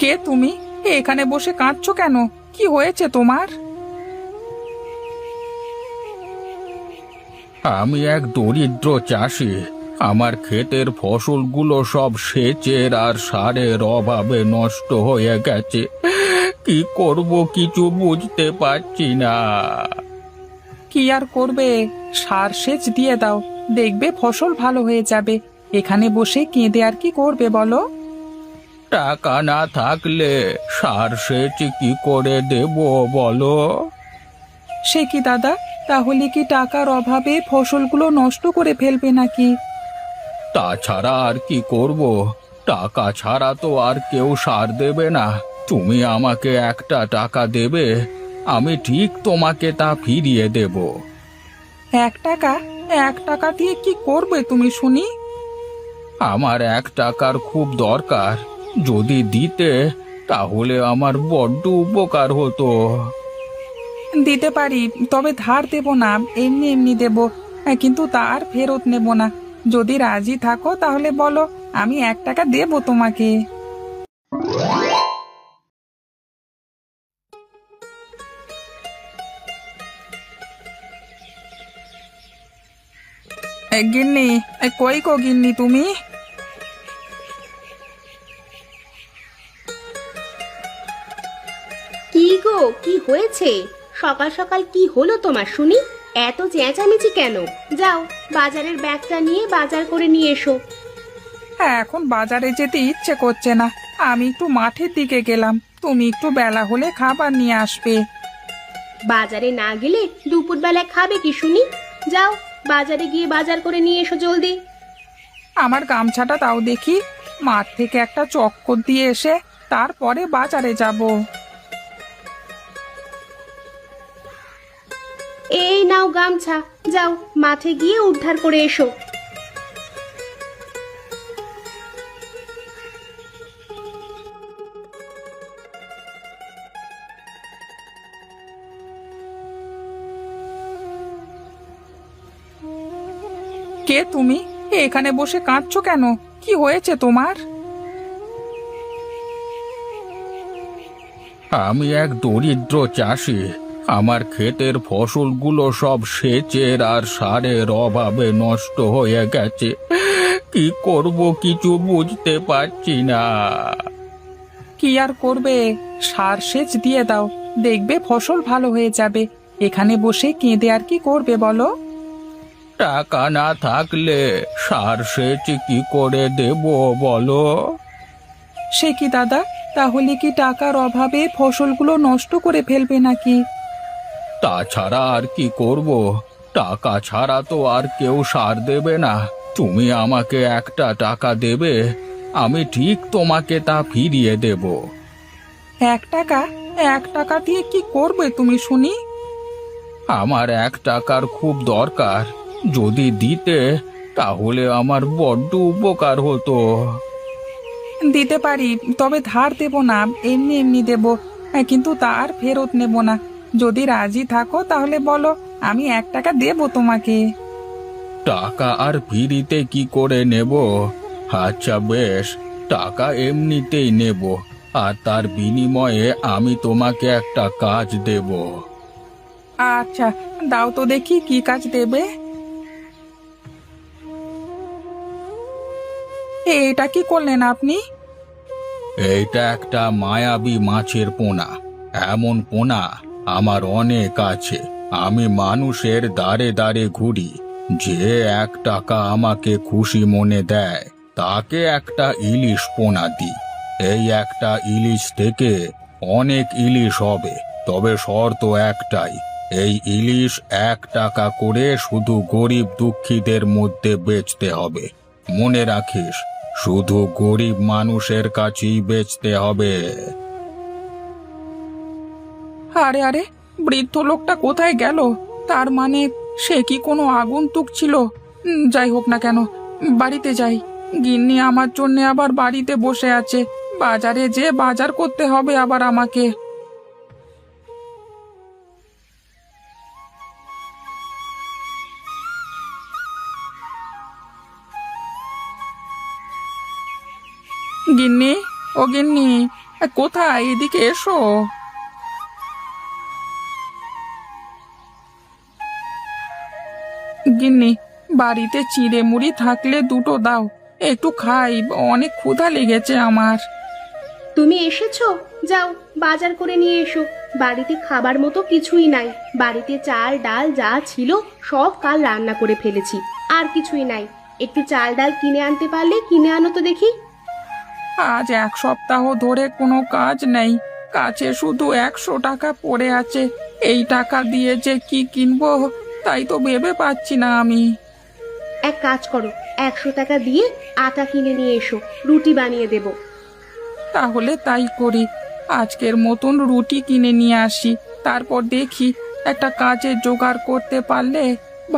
কে তুমি? এখানে বসে কাঁদছো কেন? কি হয়েছে তোমার? আমি এক দরিদ্র চাষি। আমার ক্ষেতের ফসলগুলো সব সেচের আর সারের অভাবে নষ্ট হয়ে গেছে। কি করব কিছু বুঝতে পারছি না। কি আর করবে, সার সেচ দিয়ে দাও, দেখবে ফসল ভালো হয়ে যাবে। এখানে বসে কেঁদে আর কি করবে বলো? টাকা না থাকলে সার সেচ কি করে দেব বলো? সে কি দাদা, তাহলে কি টাকার অভাবে ফসলগুলো নষ্ট করে ফেলবে নাকি? তাছাড়া আর কি করব? টাকা ছাড়া তো আর কেউ সার দেবে না। তুমি আমাকে একটা টাকা দেবে, আমি ঠিক তোমাকে তা ফিরিয়ে দেব। 1 টাকা? 1 টাকা দিয়ে কি করবে তুমি শুনি? আমার 1 টাকার খুব দরকার। যদি দিতে তাহলে আমার বড্ড উপকার হতো। দিতে পারি, তবে ধার দেব না, এমনি এমনি দেব। কিন্তু তার ফেরত নেব না। যদি রাজি থাকো তাহলে বলো, আমি 1 টাকা দেব তোমাকে। গিন্নি, কই গো গিন্নি তুমি? কি গো, কি হয়েছে? সকাল সকাল কি হলো তোমার শুনি? এত চেঁচামেচি কেন? যাও, বাজারের ব্যাগটা নিয়ে বাজার করে নিয়ে এসো। এখন বাজারে যেতে ইচ্ছে করছে না। আমি একটু মাঠের দিকে গেলাম, তুমি একটু বেলা হলে খাবার নিয়ে আসবে। বাজারে না গেলে দুপুরবেলায় খাবে কি শুনি? যাও, বাজারে গিয়ে বাজার করে নিয়ে এসো জলদি। আমার গামছাটা দাও দেখি, মাঠ থেকে একটা চক্কর দিয়ে এসে তারপরে বাজারে যাব। এই নাও গামছা, যাও মাঠে গিয়ে উদ্ধার করে এসো। কে তুমি? এখানে বসে কাঁদছো কেন? কি হয়েছে তোমার? আমি এক দরিদ্র চাষি। আমার ক্ষেতের ফসলগুলো সব সেচের আর সারের অভাবে নষ্ট হয়ে গেছে। কি করব কিছু বুঝতে পারছি না। কি আর করবে, সার সেচ দিয়ে দাও, দেখবে ফসল ভালো হয়ে যাবে। এখানে বসে কেঁদে আর কি করবে বলো? টাকা না থাকলে সার সেচ কি করে দেব বলো? সে কি দাদা, তাহলে কি টাকার অভাবে ফসলগুলো নষ্ট করে ফেলবে নাকি? তাছাড়া আর কি করব? টাকা ছাড়া তো আর কেউ সার দেবে না। তুমি আমাকে একটা টাকা দেবে, আমি ঠিক তোমাকে তা ফিরিয়ে দেব। 1 টাকা? 1 টাকা দিয়ে কি করবে তুমি শুনি? আমার 1 টাকার খুব দরকার। যদি দিতে তাহলে আমার বড্ড উপকার হতো। দিতে পারি, তবে ধার দেব না, এমনি এমনি দেব। কিন্তু তার ফেরত নেব না। যদি রাজি থাকো তাহলে বলো, আমি 1 টাকা দেব তোমাকে। টাকা আর ফিরিতে কি করে নেব? আচ্ছা বেশ, টাকা এমনিতেই নেব, আর তার বিনিময়ে আমি তোমাকে একটা কাজ দেব। আচ্ছা, দাও তো দেখি কি কাজ দেবে। এটা কি করলেন আপনি? এইটা একটা মায়াবী মাছের পোনা। এমন পোনা আমার অনেক আছে। আমি মানুষের দ্বারে দ্বারে ঘুরি। যে 1 টাকা আমাকে খুশি মনে দেয় তাকে একটা ইলিশ পোনা দিই। এই একটা ইলিশ থেকে অনেক ইলিশ হবে, তবে শর্ত একটাই, এই ইলিশ 1 টাকা করে শুধু গরিব দুঃখীদের মধ্যে বেচতে হবে। মনে রাখিস, শুধু গরিব মানুষের কাছেই বেচতে হবে। আরে আরে, বৃদ্ধ লোকটা কোথায় গেল? তার মানে সে কি কোনো আগন্তুক ছিল? যাই হোক না কেন, বাড়িতে যাই। গিন্নি আমার জন্য আবার বাড়িতে বসে আছে। বাজারে যে বাজার করতে হবে আবার আমাকে। গিন্নি, ও গিন্নি, কোথায়, এদিকে এসো। গিন্নি, বাড়িতে চিড়ে মুড়ি থাকলে দুটো দাও, একটু খাই, অনেক ক্ষুধা লেগেছে আমার। তুমি এসেছো, যাও বাজার করে নিয়ে এসো। বাড়িতে খাবার মতো কিছুই নাই। বাড়িতে চাল ডাল যা ছিল সব কাল রান্না করে ফেলেছি, আর কিছুই নাই। একটু চাল ডাল কিনে আনতে পারলে কিনে আনো তো দেখি। আজ 1 সপ্তাহ ধরে কোনো কাজ নেই, কাছে শুধু 100 টাকা পড়ে আছে। এই টাকা দিয়ে যে কি কিনবো তাই তো ভেবে পাচ্ছি না আমি। এক কাজ করো, 100 টাকা দিয়ে আটা কিনে নিয়ে এসো, রুটি বানিয়ে দেবো। তাহলে তাই করি, আজকের মতন রুটি কিনে নিয়ে আসি, তারপর দেখি একটা কাজের জোগাড় করতে পারলে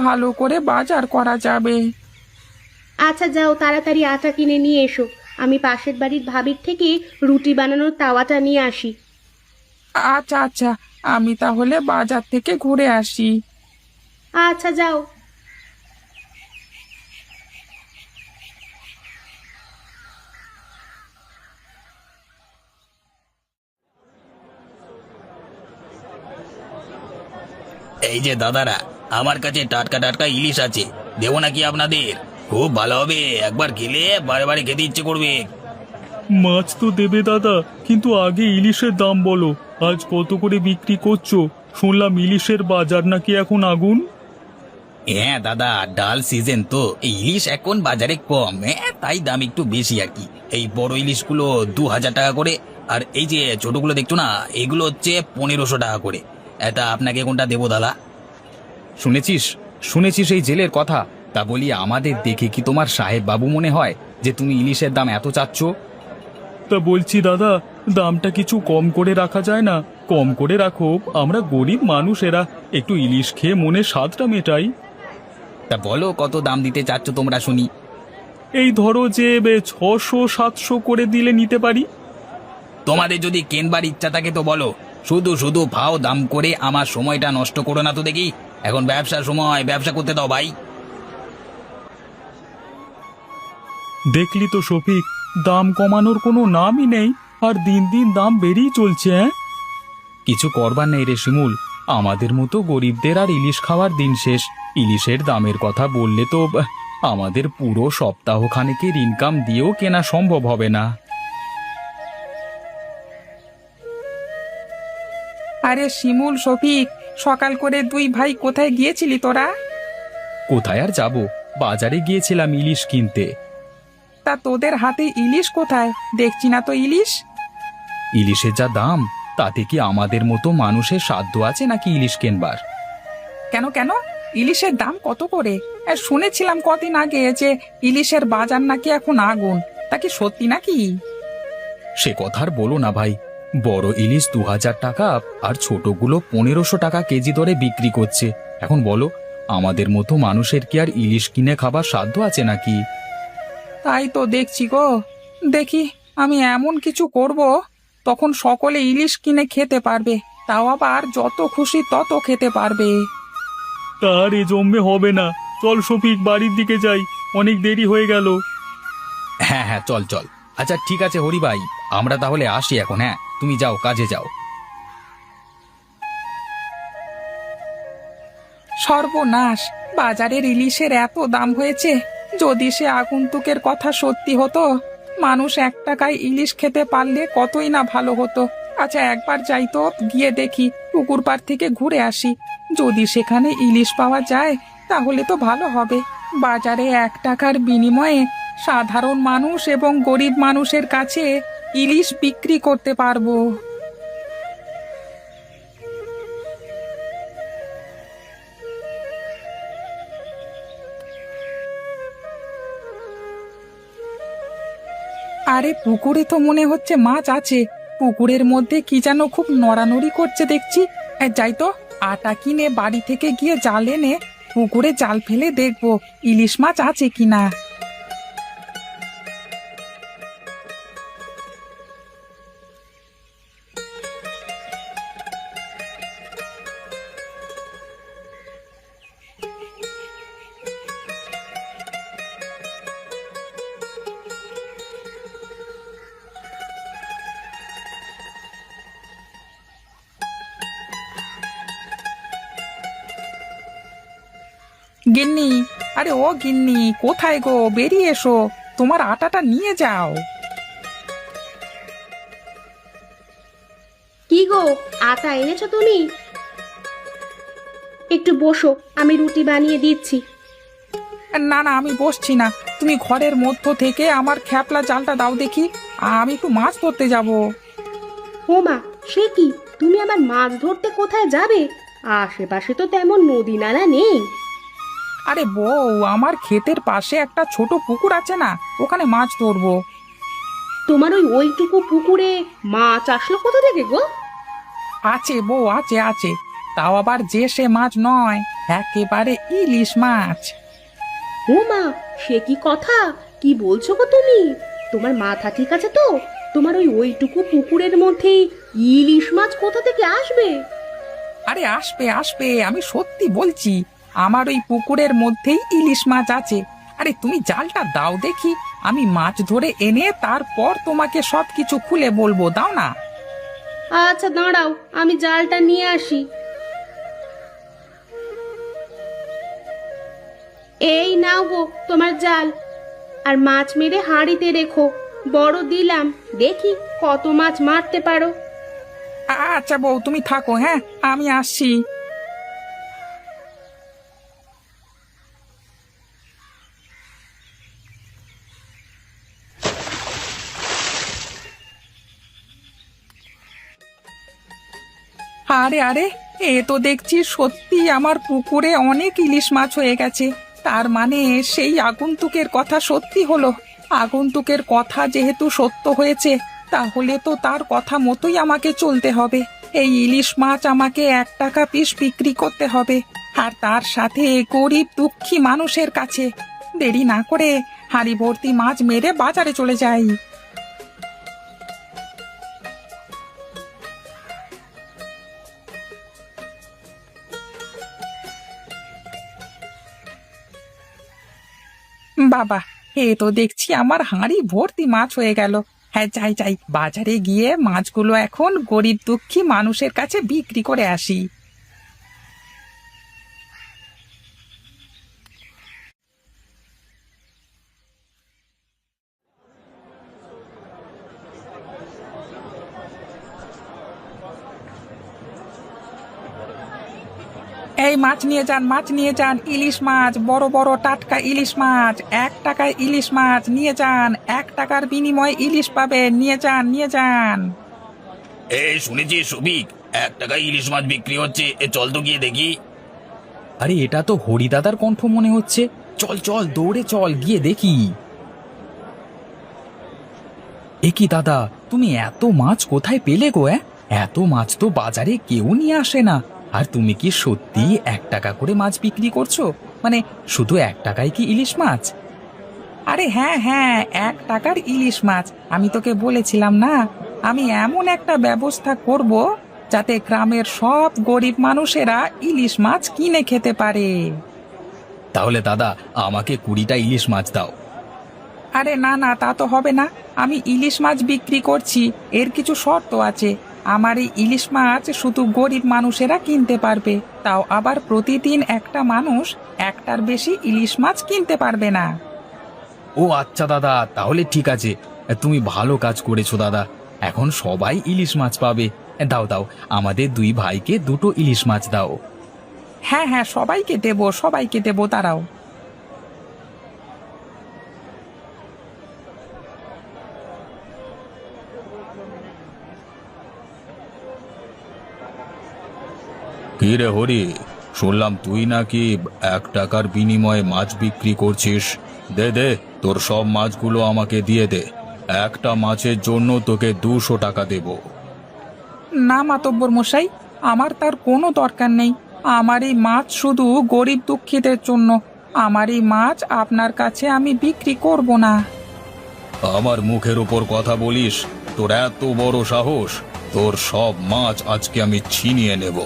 ভালো করে বাজার করা যাবে। আচ্ছা যাও, তাড়াতাড়ি আটা কিনে নিয়ে এসো। আমি পাশের বাড়ির ভাবির থেকে রুটি বানানোর তাওয়াটা নিয়ে আসি। আচ্ছা আচ্ছা, আমি তাহলে বাজার থেকে ঘুরে আসি। আচ্ছা যাও। এই যে দাদারা, আমার কাছে টাটকা টাটকা ইলিশ আছে, দেবো নাকি আপনাদের? খুব ভালো হবে, একবার খেলে বারে বারে খেতে ইচ্ছে করবে। মাছ তো দেবে দাদা, কিন্তু আগে ইলিশের দাম বলো। আজ কত করে বিক্রি করছো? শুনলাম ইলিশের বাজার নাকি এখন আগুন। হ্যাঁ দাদা, ডাল সিজন তো, এই ইলিশ এখন বাজারে কম, তাই দাম একটু বেশি আর কি। এই বড় ইলিশগুলো 2000 টাকা করে, আর এই যে ছোটগুলো দেখছো না, এগুলো হচ্ছে 1500 টাকা করে। এটা আপনাকে কোনটা দেবো দাদা? শুনেছিস শুনেছিস এই জেলের কথা? তা বলি, আমাদের দেখে কি তোমার সাহেব বাবু মনে হয় যে তুমি ইলিশের দাম এত চাচ্ছ? তা বলছি দাদা, দামটা কিছু কম করে রাখা যায় না? কম করে রাখো, আমরা গরিব মানুষেরা একটু ইলিশ খেয়ে মনে স্বাদটা মেটাই। তা বলো, কত দাম দিতে চাচ্ছ তোমরা শুনি। এই ধরো যে 600-700 করে দিলে নিতে পারি। তোমাদের যদি কেনবার ইচ্ছা থাকে তো বলো, শুধু শুধু ভাও দাম করে আমার সময়টা নষ্ট করো না তো দেখি। এখন ব্যবসার সময়, ব্যবসা করতে দাও ভাই। দেখলি তো শফিক, দাম কমানোর কোনো নামই নেই, আর দিন দিন দাম বেড়েই চলছে। কিছু করবার নেই রে শিমুল, আমাদের মতো গরিবদের আর ইলিশ খাওয়ার দিন শেষ। ইলিশের দামের কথা বললে তো আমাদের পুরো সপ্তাহখানেকের ইনকাম দিয়েও কেনা সম্ভব হবে না। আরে শিমুল, শফিক, সকাল করে দুই ভাই কোথায় গিয়েছিলি তোরা? কোথায় আর যাব, বাজারে গিয়েছিলাম ইলিশ কিনতে। তা তোদের হাতে ইলিশ কোথায়? দেখছি না তো ইলিশ। ইলিশের যা দাম, তাতে কি আমাদের মতো মানুষের সাধ্য আছে নাকি ইলিশ কেনবার? কেন কেন, ইলিশের দাম কত করে? শুনেছিলাম কদিন আগে যে ইলিশের বাজার নাকি এখন আগুন, তা কি সত্যি নাকি? সে কথা আর বলো না ভাই, বড় ইলিশ 2000 টাকা আর ছোটগুলো 1500 টাকা কেজি দরে বিক্রি করছে। এখন বলো, আমাদের মতো মানুষের কি আর ইলিশ কিনে খাবার সাধ্য আছে নাকি? তাই তো দেখছি গো। দেখি আমি এমন কিছু করব, তখন সকলে ইলিশ কিনে খেতে পারবে, তাও আবার যত খুশি তত খেতে পারবে। তার এ জমে হবে না। চল শফিক, বাড়ির দিকে যাই, অনেক দেরি হয়ে গেল। হ্যাঁ হ্যাঁ, চল চল। আচ্ছা ঠিক আছে হরি ভাই, আমরা তাহলে আসি এখন। হ্যাঁ, তুমি যাও, কাজে যাও। সর্বনাশ, বাজারের ইলিশের এত দাম হয়েছে। যদি সে আগন্তুকের কথা সত্যি হতো, মানুষ 1 টাকায় ইলিশ খেতে পারলে কতই না ভালো হতো। আচ্ছা একবার যাই তো, গিয়ে দেখি, পুকুর পাড় থেকে ঘুরে আসি। যদি সেখানে ইলিশ পাওয়া যায় তাহলে তো ভালো হবে। বাজারে 1 টাকার বিনিময়ে সাধারণ মানুষ এবং গরিব মানুষের কাছে ইলিশ বিক্রি করতে পারবো। আরে পুকুরে তো মনে হচ্ছে মাছ আছে। পুকুরের মধ্যে কি যেন খুব নড়ানড়ি করছে দেখছি। যাই তো, আটা কিনে বাড়ি থেকে গিয়ে জাল এনে পুকুরে জাল ফেলে দেখবো ইলিশ মাছ আছে কিনা। গিন্নি, আরে ও গিন্নি, কোথায় গো? বেরিয়ে এসো, তোমার আটাটা নিয়ে যাও। কি গো, আটা এনেছো তুমি? একটু বসো, আমি রুটি বানিয়ে দিচ্ছি। না না, আমি বসছি না। তুমি ঘরের মধ্য থেকে আমার খ্যাপলা জালটা দাও দেখি, আমি একটু মাছ ধরতে যাব। ও মা, সে কি, তুমি আবার মাছ ধরতে কোথায় যাবে? আশেপাশে তো তেমন নদী নালা নেই। আরে বউ, আমার ক্ষেতের পাশে একটা ছোট পুকুর আছে না, ওখানে মাছ ধরবো। তোমার ওইটুকু পুকুরে মাছ আসলো কোথা থেকে গো? আছে বউ, আছে আছে, তাও আবার যে সে মাছ নয়, একেবারে ইলিশ মাছ। ও মা, সে কি কথা, কি বলছো গো তুমি? তোমার মাথা ঠিক আছে তো? তোমার ওইটুকু পুকুরের মধ্যে ইলিশ মাছ কোথা থেকে আসবে? আরে আসবে আসবে, আমি সত্যি বলছি, আমার ওই পুকুরের মধ্যেই ইলিশ মাছ আছে। আরে তুমি জালটা দাও দেখি, আমি মাছ ধরে এনে তারপর তোমাকে সবকিছু খুলে বলবো, দাও না। আচ্ছা দাঁড়াও, আমি জালটা নিয়ে আসি। এই নাও গো তোমার জাল, আর মাছ মেরে হাঁড়িতে রেখো। বড় দিলাম, দেখি কত মাছ মারতে পারো। আচ্ছা বউ, তুমি থাকো, হ্যাঁ আমি আসছি। আরে আরে, এ তো দেখছি সত্যি আমার পুকুরে অনেক ইলিশ মাছ হয়ে গেছে। তার মানে সেই আগন্তুকের কথা সত্যি হলো। আগন্তুকের কথা যেহেতু সত্য হয়েছে, তাহলে তো তার কথা মতোই আমাকে চলতে হবে। এই ইলিশ মাছ আমাকে 1 টাকা পিস বিক্রি করতে হবে, আর তার সাথে গরিব দুঃখী মানুষের কাছে। দেরি না করে হাঁড়ি ভর্তি মাছ মেরে বাজারে চলে যাই। বাবা, এ তো দেখছি আমার হাঁড়ি ভর্তি মাছ হয়ে গেল। হ্যাঁ, যাই যাই, বাজারে গিয়ে মাছগুলো এখন গরিব দুঃখী মানুষের কাছে বিক্রি করে আসি। এই মাছ নিয়ে যান, মাছ নিয়ে যান, ইলিশ মাছ, বড় বড় টাটকা ইলিশ মাছ, 1 টাকায় ইলিশ মাছ নিয়ে যান, 1 টাকার বিনিময়ে ইলিশ পাবেন, নিয়ে যান নিয়ে যান। এই শুনেছি সবিক, 1 টাকায় ইলিশ মাছ বিক্রি হচ্ছে, চল তো গিয়ে দেখি। আরে এটা তো হরিদাদার কণ্ঠ মনে হচ্ছে, চল চল দৌড়ে চল গিয়ে দেখি। এ কি দাদা, তুমি এত মাছ কোথায় পেলে গো? এত মাছ তো বাজারে কেউ নিয়ে আসে না। আর তুমি কি সত্যি 1 টাকা করে মাছ বিক্রি করছো? মানে শুধু 1 টাকায় কি ইলিশ মাছ? আরে হ্যাঁ হ্যাঁ, 1 টাকার ইলিশ মাছ। আমি তোকে বলেছিলাম না, আমি এমন একটা ব্যবস্থা করব যাতে গ্রামের সব গরিব মানুষেরা ইলিশ মাছ কিনে খেতে পারে। তাহলে দাদা, আমাকে 20টা ইলিশ মাছ দাও। আরে না না, তা তো হবে না। আমি ইলিশ মাছ বিক্রি করছি, এর কিছু শর্ত আছে। আমার এই ইলিশ মাছ শুধু গরিব মানুষেরা কিনতে পারবে, তাও আবার প্রতিদিন একটা মানুষ 1টার বেশি ইলিশ মাছ কিনতে পারবে না। ও আচ্ছা দাদা, তাহলে ঠিক আছে, তুমি ভালো কাজ করেছো দাদা। এখন সবাই ইলিশ মাছ পাবে। দাও দাও, আমাদের 2 ভাইকে 2টো ইলিশ মাছ দাও। হ্যাঁ হ্যাঁ, সবাইকে দেবো, সবাইকে দেবো, দাঁড়াও। কি রে হরি, শুনলাম তুই নাকি 1 টাকার বিনিময়ে মাছ বিক্রি করছিস। দে দে, তোর সব মাছগুলো আমাকে দিয়ে দে। একটা মাছের জন্য তোকে 200 টাকা দেব। না মাতব্বর মশাই, আমার তার কোনো দরকার নেই। আমার এই মাছ শুধু গরিব দুঃখীদের জন্য। আমার এই মাছ আপনার কাছে আমি বিক্রি করব না। আমার মুখের উপর কথা বলিস? তোর এত বড় সাহস! তোর সব মাছ আজকে আমি ছিনিয়ে নেব।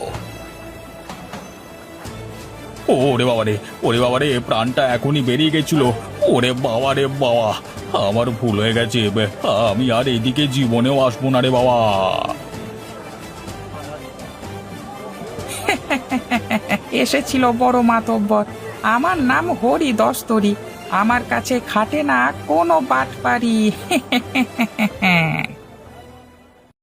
ওরে বাবারে, ওরে বাবারে, প্রাণটা এখনই বেরিয়ে গেছিল। ওরে বাবারে বাবা, আমার ভুল হয়ে গেছে। আমি আর এদিকে জীবনেও আসবো না রে বাবা। এসেছিল বড় মাতব্বর, আমার নাম হরি দস্তরি। আমার কাছে খাটে না কোনো বাটপারি।